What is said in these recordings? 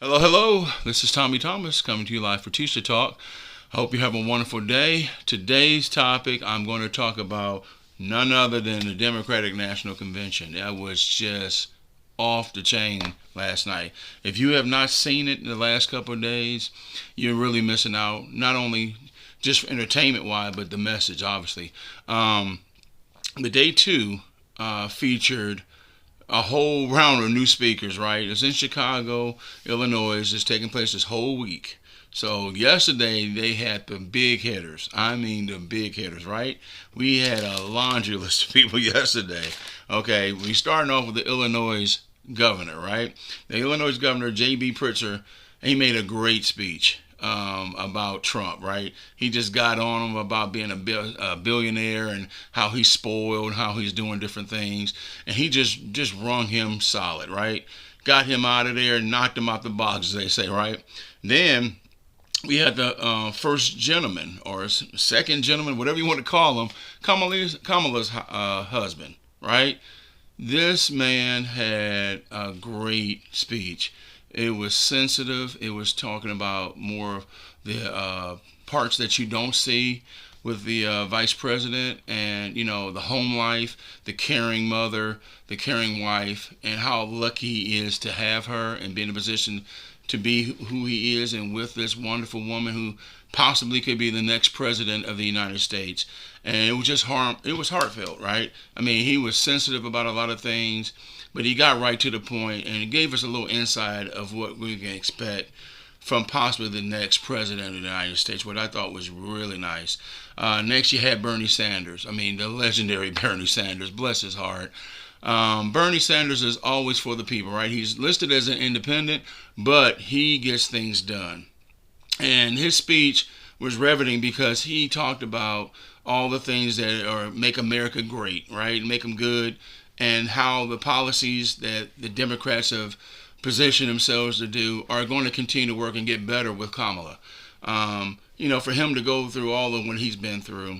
Hello, hello. This is Tommy Thomas coming to you live for T-ster Talk. I hope you have a wonderful day. Today's topic, I'm going to talk about none other than the Democratic National Convention. That was just off the chain last night. If you have not seen it in the last couple of days, you're really missing out. Not only just entertainment-wise, but the message, obviously. The day two featured a whole round of new speakers, right? It's in Chicago, Illinois. It's taking place this whole week. So yesterday they had the big hitters. I mean the big hitters, right? We had a laundry list of people yesterday. Okay, we starting off with the Illinois governor, right? The Illinois governor, J.B. Pritzker, he made a great speech about Trump, right? He just got on him about being a billionaire and how he's spoiled, how he's doing different things, and he just rung him solid, right? Got him out of there, knocked him out the box, as they say, right? Then we had the first gentleman or second gentleman, whatever you want to call him, Kamala's husband, right? This man had a great speech. It was sensitive. It was talking about more of the parts that you don't see with the vice president, and the home life, the caring mother, the caring wife, and how lucky he is to have her and be in a position to be who he is, and with this wonderful woman who possibly could be the next president of the United States. And it was just it was heartfelt, right? I mean, he was sensitive about a lot of things, but he got right to the point, and he gave us a little insight of what we can expect from possibly the next president of the United States, what I thought was really nice. Next, you had Bernie Sanders. I mean, the legendary Bernie Sanders, bless his heart. Bernie Sanders is always for the people, right? He's listed as an independent, but he gets things done. And his speech was riveting because he talked about all the things that make America great, right? Make them good, and how the policies that the Democrats have positioned themselves to do are going to continue to work and get better with Kamala. For him to go through all of what he's been through,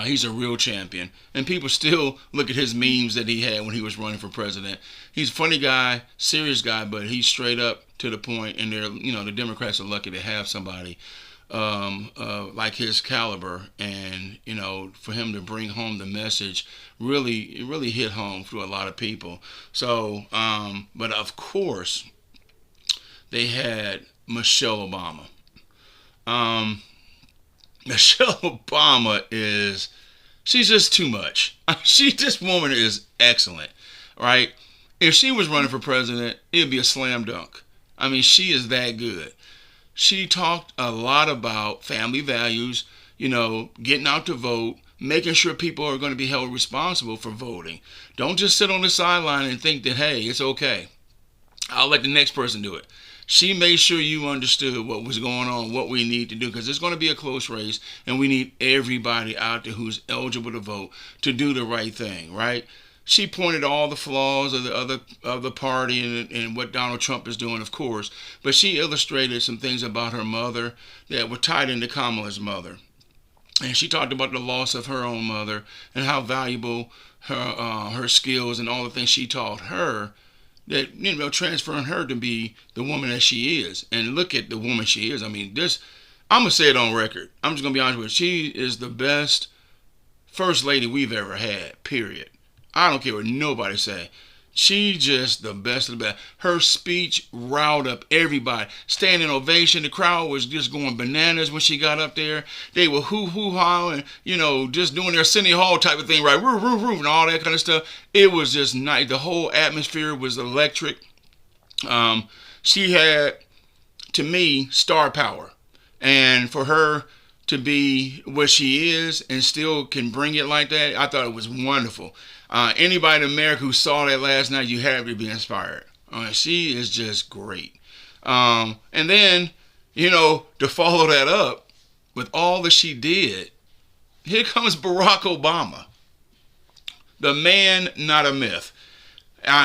he's a real champion. And people still look at his memes that he had when he was running for president. He's a funny guy, serious guy, but he's straight up to the point, and the Democrats are lucky to have somebody like his caliber, and for him to bring home the message, it really hit home to a lot of people. So but of course they had Michelle Obama. Michelle Obama she's just too much. This woman is excellent, right? If she was running for president, it'd be a slam dunk. I mean, she is that good. She talked a lot about family values, getting out to vote, making sure people are going to be held responsible for voting. Don't just sit on the sideline and think that, hey, it's okay, I'll let the next person do it. She made sure you understood what was going on, what we need to do, because it's going to be a close race, and we need everybody out there who's eligible to vote to do the right thing, right? She pointed all the flaws of the party and what Donald Trump is doing, of course, but she illustrated some things about her mother that were tied into Kamala's mother. And she talked about the loss of her own mother and how valuable her skills and all the things she taught her, that transferring her to be the woman that she is. And look at the woman she is. I mean, I'm gonna say it on record. I'm just gonna be honest with you. She is the best first lady we've ever had. Period. I don't care what nobody say. She's just the best of the best. Her speech riled up everybody. Standing ovation. The crowd was just going bananas when she got up there. They were hoo-hoo-ha and, just doing their City Hall type of thing, right? Roof, roof, roof, and all that kind of stuff. It was just nice. The whole atmosphere was electric. She had, to me, star power. And for her to be what she is and still can bring it like that, I thought it was wonderful. Anybody in America who saw that last night, you have to be inspired. She is just great. And then, to follow that up with all that she did, here comes Barack Obama. The man, not a myth.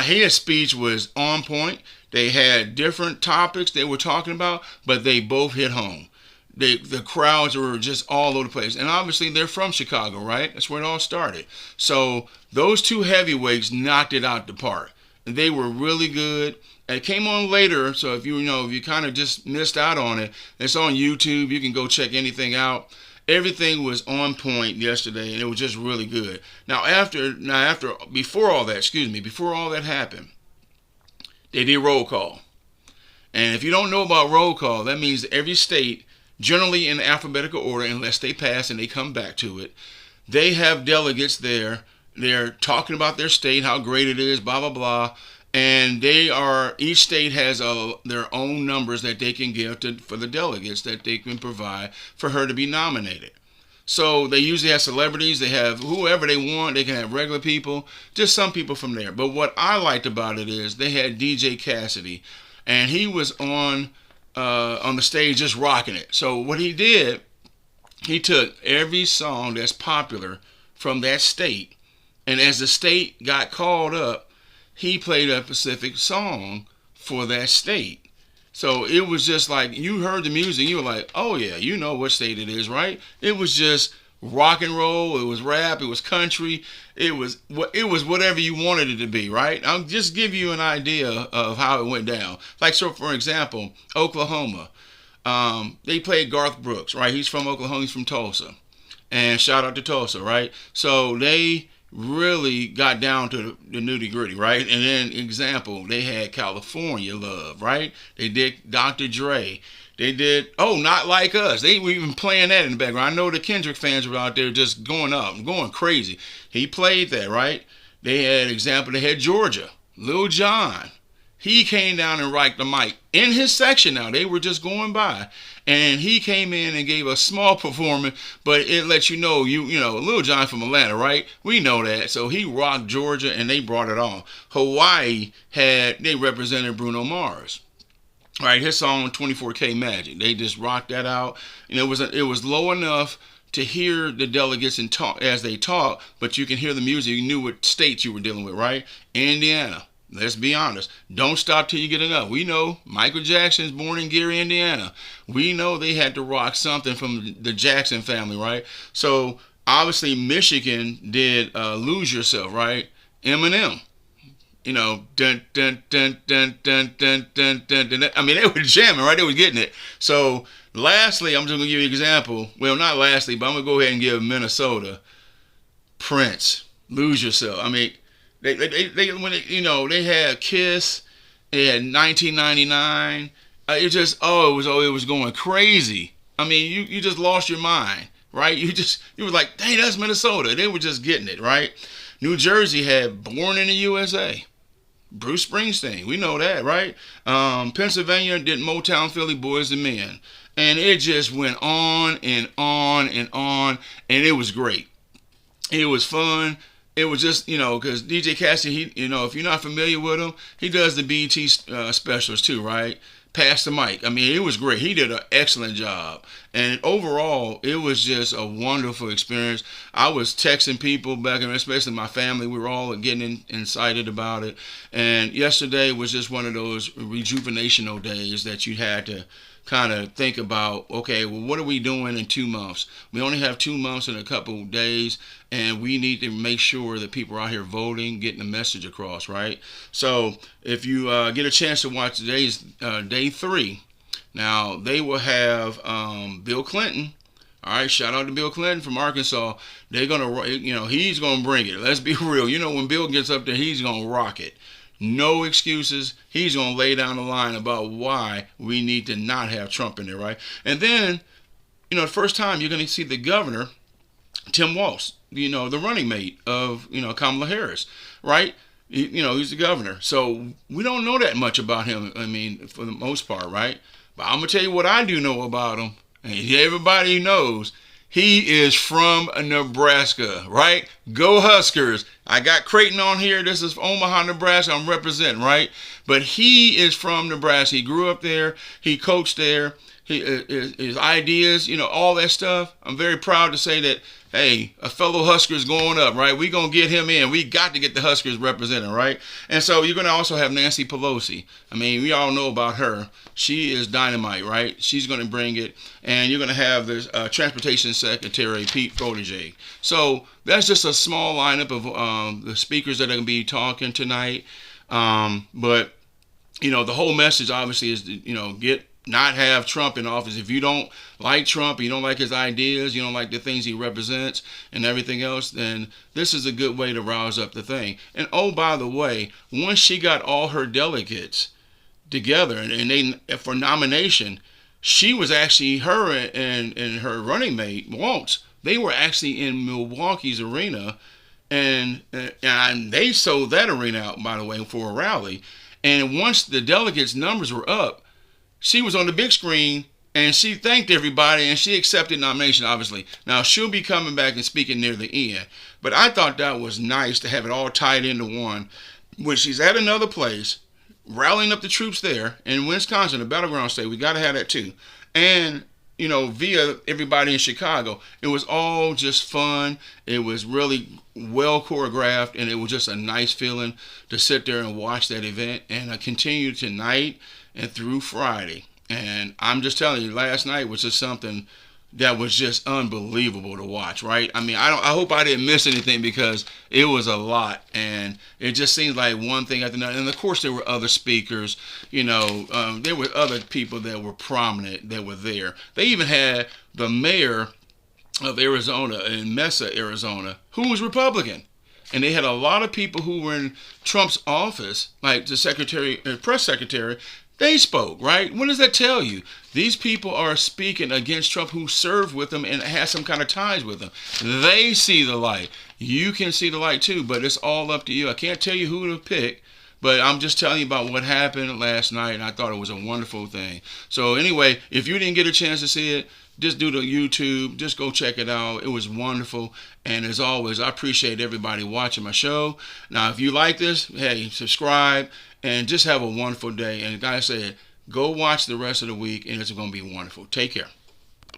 His speech was on point. They had different topics they were talking about, but they both hit home. The crowds were just all over the place. And obviously they're from Chicago, right? That's where it all started. So those two heavyweights knocked it out the park. They were really good. It came on later, so if you kind of just missed out on it, it's on YouTube. You can go check anything out. Everything was on point yesterday, and it was just really good. Before all that happened, they did roll call. And if you don't know about roll call, that means every state, generally in alphabetical order, unless they pass and they come back to it, they have delegates there. They're talking about their state, how great it is, blah, blah, blah. And each state has their own numbers that they can give for the delegates that they can provide for her to be nominated. So they usually have celebrities, they have whoever they want, they can have regular people, just some people from there. But what I liked about it is they had DJ Cassidy, and he was on the stage just rocking it. So what he did, he took every song that's popular from that state, and as the state got called up, he played a specific song for that state. So it was just like, you heard the music, you were like, oh yeah, you know what state it is, right? It was just rock and roll, it was rap, it was country, it was whatever you wanted it to be, right? I'll just give you an idea of how it went down. Like, so for example, Oklahoma, they played Garth Brooks, right? He's from Oklahoma, he's from Tulsa. And shout out to Tulsa, right? So they really got down to the nitty gritty, right? And then example, they had California Love, right? They did Dr. Dre. They did Not Like Us. They were even playing that in the background. I know the Kendrick fans were out there just going up, going crazy. He played that, right? They had Georgia, Lil Jon. He came down and rocked the mic in his section. Now they were just going by, and he came in and gave a small performance, but it lets you know, Lil Jon from Atlanta, right? We know that. So he rocked Georgia, and they brought it on. Hawaii they represented Bruno Mars, right? His song 24K Magic. They just rocked that out, and it was low enough to hear the delegates and talk as they talk, but you can hear the music. You knew what states you were dealing with, right? Indiana. Let's be honest. Don't stop till you get enough. We know Michael Jackson's born in Gary, Indiana. We know they had to rock something from the Jackson family, right? So obviously Michigan did Lose Yourself, right? Eminem. Dun dun dun dun dun dun dun dun dun. I mean, they were jamming, right? They were getting it. So lastly, I'm just gonna give you an example. Well, not lastly, but I'm gonna go ahead and give Minnesota. Prince, Lose Yourself. I mean, They had Kiss, they had 1999. It was going crazy. I mean, you just lost your mind, right? You were like, dang, that's Minnesota. They were just getting it, right? New Jersey had Born in the USA, Bruce Springsteen. We know that, right? Pennsylvania did Motown Philly, Boys and Men, and it just went on and on and on, and it was great. It was fun. It was just, because DJ Cassidy, if you're not familiar with him, he does the BET specials too, right? Pass the mic. I mean, it was great. He did an excellent job. And overall, it was just a wonderful experience. I was texting people back, and especially my family. We were all getting excited about it. And yesterday was just one of those rejuvenational days that you had to kind of think about, okay, well, what are we doing in 2 months? We only have 2 months and a couple of days, and we need to make sure that people are out here voting, getting the message across, right? So if you get a chance to watch today's day 3, now they will have Bill Clinton. All right, shout out to Bill Clinton from Arkansas. They're gonna, he's gonna bring it. Let's be real. When Bill gets up there, he's gonna rock it. No excuses. He's going to lay down the line about why we need to not have Trump in there, right? And then, the first time you're going to see the governor, Tim Walz, the running mate of, Kamala Harris, right? He's the governor. So we don't know that much about him, I mean, for the most part, right? But I'm going to tell you what I do know about him, and everybody knows. He is from Nebraska, right? Go Huskers. I got Creighton on here. This is Omaha, Nebraska. I'm representing, right? But he is from Nebraska. He grew up there. He coached there. His ideas, all that stuff. I'm very proud to say that, hey, a fellow Husker's going up, right? We're going to get him in. We got to get the Huskers represented, right? And so you're going to also have Nancy Pelosi. I mean, we all know about her. She is dynamite, right? She's going to bring it. And you're going to have the Transportation Secretary, Pete Buttigieg. So that's just a small lineup of the speakers that are going to be talking tonight. But the whole message obviously is to, not have Trump in office. If you don't like Trump, you don't like his ideas, you don't like the things he represents and everything else, then this is a good way to rouse up the thing. And oh, by the way, once she got all her delegates together and they for nomination, she was actually her and her running mate Waltz. They were actually in Milwaukee's arena, and they sold that arena out, by the way, for a rally. And once the delegates' numbers were up, she was on the big screen and she thanked everybody and she accepted nomination, obviously. Now, she'll be coming back and speaking near the end. But I thought that was nice to have it all tied into one. When she's at another place, rallying up the troops there in Wisconsin, the battleground state, we got to have that too. And, via everybody in Chicago, it was all just fun. It was really well choreographed, and it was just a nice feeling to sit there and watch that event. And I continue tonight and through Friday. And I'm just telling you, last night was just something that was just unbelievable to watch, right? I mean, I hope I didn't miss anything because it was a lot, and it just seems like one thing after another. And of course, there were other speakers, there were other people that were prominent that were there. They even had the mayor of Arizona, in Mesa, Arizona, who was Republican. And they had a lot of people who were in Trump's office, like the press secretary. They spoke, right? What does that tell you? These people are speaking against Trump who served with him and has some kind of ties with him. They see the light. You can see the light too, but it's all up to you. I can't tell you who to pick, but I'm just telling you about what happened last night, and I thought it was a wonderful thing. So anyway, if you didn't get a chance to see it, just do the YouTube. Just go check it out. It was wonderful. And as always, I appreciate everybody watching my show. Now, if you like this, hey, subscribe. And just have a wonderful day. And like I said, go watch the rest of the week, and it's going to be wonderful. Take care.